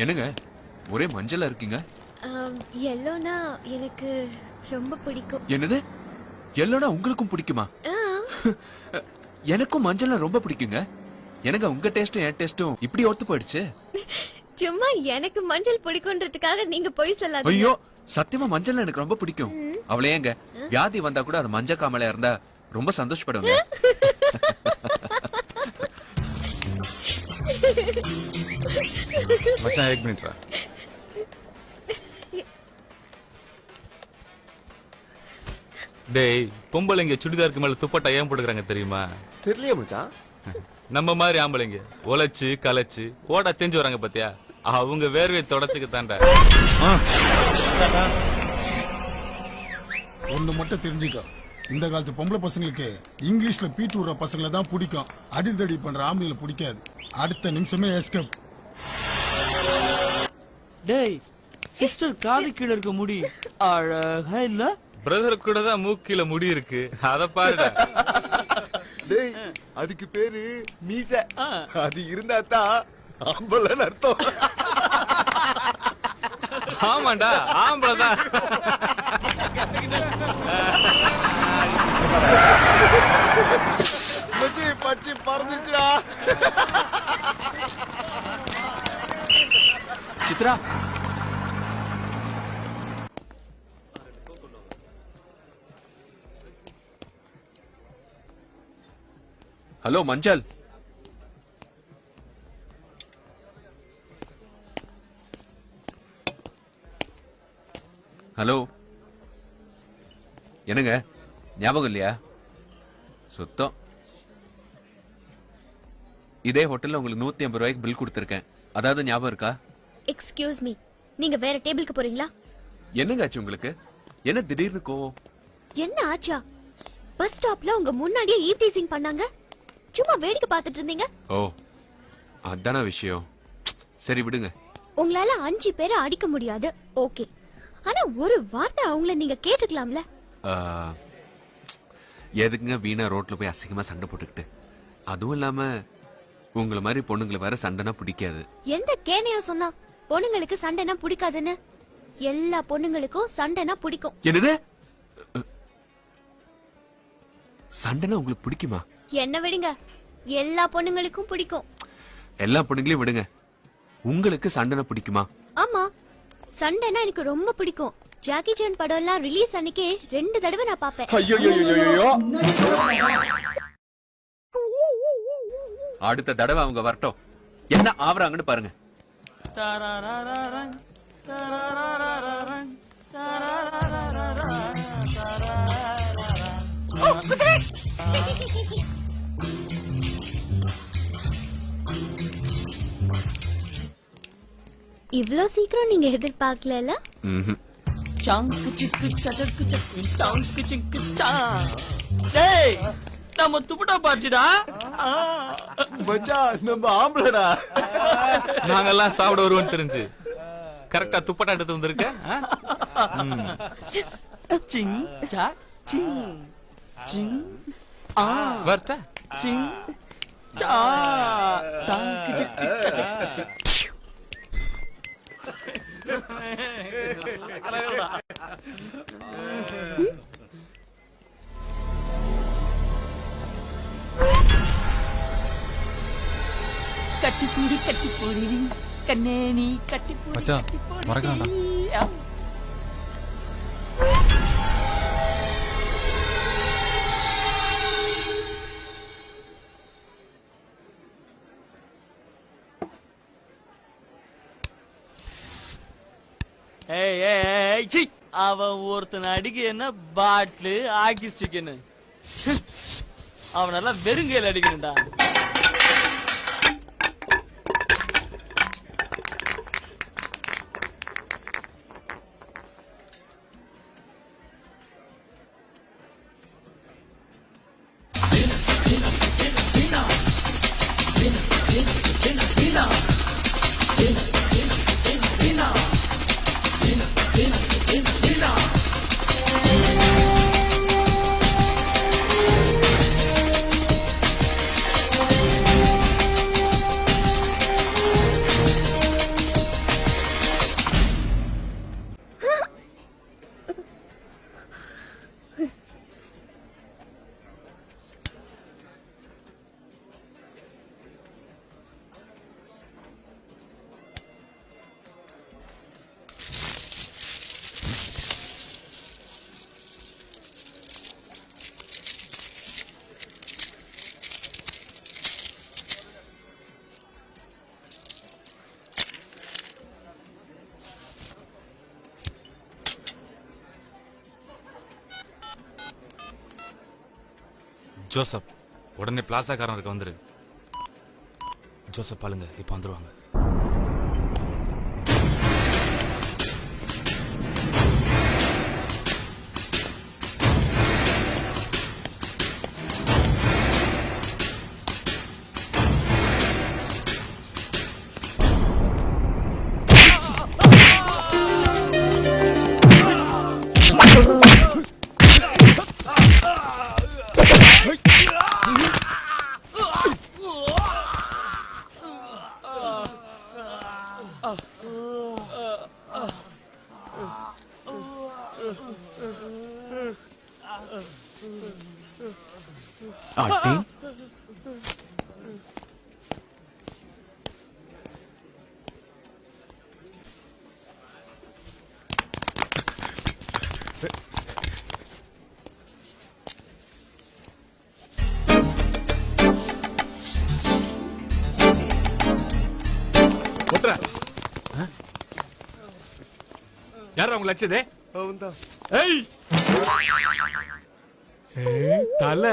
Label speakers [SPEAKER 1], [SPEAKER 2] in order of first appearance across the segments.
[SPEAKER 1] என்னங்க ஒரே மஞ்சளா இருக்கீங்க?
[SPEAKER 2] எல்லோனா எனக்கு ரொம்ப பிடிக்கும்.
[SPEAKER 1] என்னது? எல்லோனா உங்களுக்கும் பிடிக்குமா? எனக்கும் மஞ்சள்னா ரொம்ப பிடிக்குங்க. எனக்கு உங்க டேஸ்டும் என் டேஸ்டும் இப்படி ஒத்து போயிடுச்சு.
[SPEAKER 2] சும்மா எனக்கு மஞ்சள் பிடிக்கும்ன்றதுக்காக நீங்க போய் சொல்லாதீங்க.
[SPEAKER 1] ஐயோ சத்தியமா மஞ்சள் எனக்கு ரொம்ப பிடிக்கும். அவளே ஏங்க வியாதி வந்தா கூட அது மஞ்சள் காமலையா இருந்தா ரொம்ப சந்தோஷப்படுங்க.
[SPEAKER 3] மச்சான் एक मिनट रहा. டேய் பொம்பளைங்க சுடிதாருக்கு மேல துப்பட்டா ஏன் போட்டுக்கறாங்க தெரியுமா?
[SPEAKER 4] தெரியலையே மச்சான்.
[SPEAKER 3] நம்ம மாதிரி ஆம்பளைங்க ஒலச்சு கலச்சு ஓட தெரிஞ்சு வராங்க பாத்தியா, அவங்க வேர்வையை தொடச்சுக்க தாண்டா.
[SPEAKER 5] ஒண்ணு மட்டும் தெரிஞ்சுக்க, இந்த காலத்து பொம்பளை பசங்களுக்கு இங்கிலீஷ்ல பீட்டு விடுற பசங்களை தான் பிடிக்கும். அடிதடி பண்ற ஆம்பளைங்களை பிடிக்காது. அடுத்த நிமிஷமே எஸ்கேப்.
[SPEAKER 6] டேய் சிஸ்டர் காது கீழ இருக்க முடி அழகா இல்ல?
[SPEAKER 3] பிரதர் கூட தான் மூக்கில முடி இருக்கு, அத பாருடா.
[SPEAKER 4] டேய் அதுக்கு பேரு மீசை. அது இருந்தா தான் ஆம்பளைன்னு அர்த்தம்.
[SPEAKER 3] ஆமாண்டா ஆம்பளதான்.
[SPEAKER 4] மச்சி பச்சி பறந்துச்சுடா.
[SPEAKER 1] சித்ரா ஹலோ மஞ்சள். ஹலோ என்னங்க ஞாபகம் இல்லையா? சுத்தம். இதே ஹோட்டல்ல உங்களுக்கு 150 ரூபாய்க்கு பில் கொடுத்திருக்கேன், அதாவது ஞாபகம் இருக்கா?
[SPEAKER 2] எக்ஸ்கியூஸ் மீ, நீங்க வேற டேபிளுக்கு போறீங்களா?
[SPEAKER 1] என்னங்க ஆச்சு உங்களுக்கு? என்ன திடீர்னு கோவம்?
[SPEAKER 2] என்ன ஆச்சா? பஸ் ஸ்டாப்ல உங்க முன்னாடியே ஈவ் டீசிங் பண்ணாங்க, சும்மா வேடிக்கை பார்த்துட்டு இருந்தீங்க.
[SPEAKER 1] ஓ அதான விஷயம். சரி விடுங்க.
[SPEAKER 2] உங்களால 5 பேரை அடிக்க முடியாது, ஓகே. ஆனா ஒரு வார்த்தை அவங்கள நீங்க கேட்டுக்கலாம்ல.
[SPEAKER 1] எதுக்குங்க வீணா ரோட்ல போய் அசிங்கமா சண்டை போட்டுக்கிட்டு? அதுவும் இல்லாம உங்களை மாதிரி பொண்ணுங்களை வேற சண்டைனா பிடிக்காது.
[SPEAKER 2] எந்த கேனையா சொன்னா பொண்ணுங்களுக்கு சண்டைனா பிடிக்காதுன்னு? எல்லா பொண்ணுங்களுக்கும் சண்டைனா பிடிக்கும்.
[SPEAKER 1] என்னது? சண்டைனா உங்களுக்கு பிடிக்குமா?
[SPEAKER 2] என்ன விடுங்க, எல்லா பொண்ணுங்களுக்கும் பிடிக்கும்.
[SPEAKER 1] எல்லா பொண்ணுங்களையும் விடுங்க, உங்களுக்கு சண்டைனா பிடிக்குமா?
[SPEAKER 2] ஆமா, சண்டைனா எனக்கு ரொம்ப பிடிக்கும். ஜாக்கி சான் படம் எல்லாம் ரிலீஸ் அன்னைக்கே 2 தடவை நான் பாப்பேன்.
[SPEAKER 1] அடுத்த தடவை அவங்க வரட்டும், என்ன ஆவறாங்கன்னு பாருங்க.
[SPEAKER 2] இவ்ளோ சீக்கிரம் நீங்க எதிர்பார்க்கல.
[SPEAKER 6] சங்கு சிக்கு சடக்கு சக்கு சங்கு சிக்கு சா. டேய் நம்ம துப்பட்டா பார்ட்டிடா.
[SPEAKER 4] மச்சான் நம்ம ஆம்பளடா.
[SPEAKER 3] நாங்கெல்லாம் சாப்பிட வருவோம் தெரிஞ்சு கரெக்டா துப்பட்டா எடுத்து வந்திருக்க.
[SPEAKER 6] சிங் சா சிங் சிங் ஆ
[SPEAKER 3] வரட்டா.
[SPEAKER 6] சிங் சா சங்கு சிக்கு சடக்கு சக்கு. கட்டிப்பூடி கட்டிப்பூடி கண்ணேனி கட்டிப்பூடி
[SPEAKER 3] மச்சான், மறக்கறான்டா.
[SPEAKER 6] ஏய் ஏய் ஏய் சீ, அவன் ஒருத்தன் அடிக்க என்ன பாட்டிலு ஆக்கி சிக்கனு, அவனெல்லாம் வெறுங்கையில் அடிக்கணும்டா.
[SPEAKER 3] ஜோசப் உடனே பிளாசாக்காரன் இருக்க வந்துரு. ஜோசப் பாருங்க இப்ப வந்துருவாங்க.
[SPEAKER 1] அடே,
[SPEAKER 3] யாரா உங்க லட்சதே?
[SPEAKER 4] அவன்தான்.
[SPEAKER 3] ஏய் தல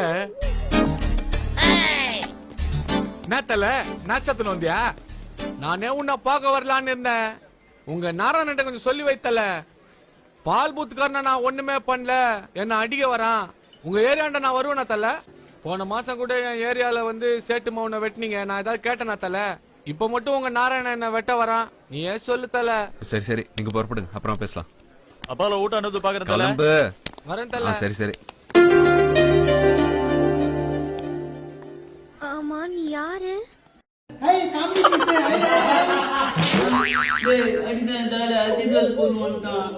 [SPEAKER 3] என்ன தல நாச்சத்துல வந்தியா? நானே உன்னை பார்க்க வரலான்னு இருந்தேன். உங்க நாராயணன் கொஞ்சம் சொல்லி வைத்தல. பால் பூத்துக்காரன நான் ஒண்ணுமே பண்ணல, என்ன அடிக்க வரான். உங்க ஏரியாண்ட நான் வருவேனா தல? போன மாசம் கூட என் ஏரியால வந்து சேட்டு மௌன வெட்டினீங்க, நான் ஏதாவது கேட்டேனா தல? இப்ப மட்டும் உங்க நாராயணன் என்ன வெட்ட வரான், நீ ஏன் சொல்லு தல?
[SPEAKER 1] சரி சரி நீங்க புறப்படுங்க, அப்புறம் பேசலாம்.
[SPEAKER 6] அப்பால ஊட்ட அனுப்பி பாக்குறதுல
[SPEAKER 1] கிளம்பு.
[SPEAKER 3] வரேன் தல.
[SPEAKER 1] சரி சரி.
[SPEAKER 2] ஆமா நீ யாரு?
[SPEAKER 6] அடிதான் அஜித் போன் வந்துட்டான்.